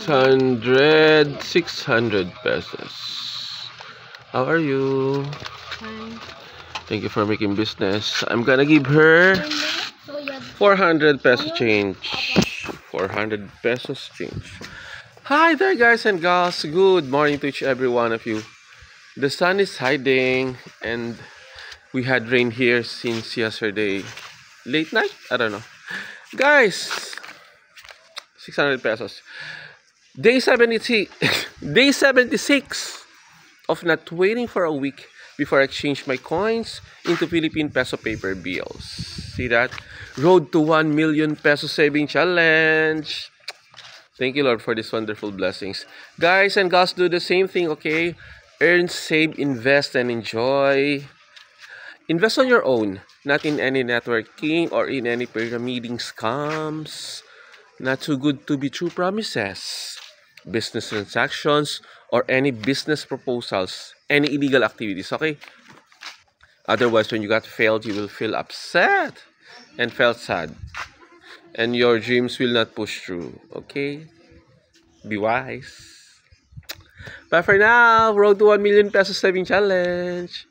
600 pesos. How are you? Fine. Thank you for making business. I'm gonna give her 400 pesos change. 400 pesos change. Hi there, guys and gals. Good morning to each every one of you. The sun is hiding and we had rain here since yesterday. Late night? I don't know. Guys, 600 pesos. Day 76. Day 76 of not waiting for a week before I exchange my coins into Philippine peso paper bills. See that? Road to 1 million peso saving challenge. Thank you, Lord, for these wonderful blessings. Guys and gals, do the same thing, okay? Earn, save, invest, and enjoy. Invest on your own, not in any networking or in any pyramiding scams. Not too good to be true promises, business transactions, or any business proposals, any illegal activities, okay? Otherwise, when you got failed, you will feel upset and felt sad. And your dreams will not push through, okay? Be wise. But for now, road to 1 million pesos saving challenge.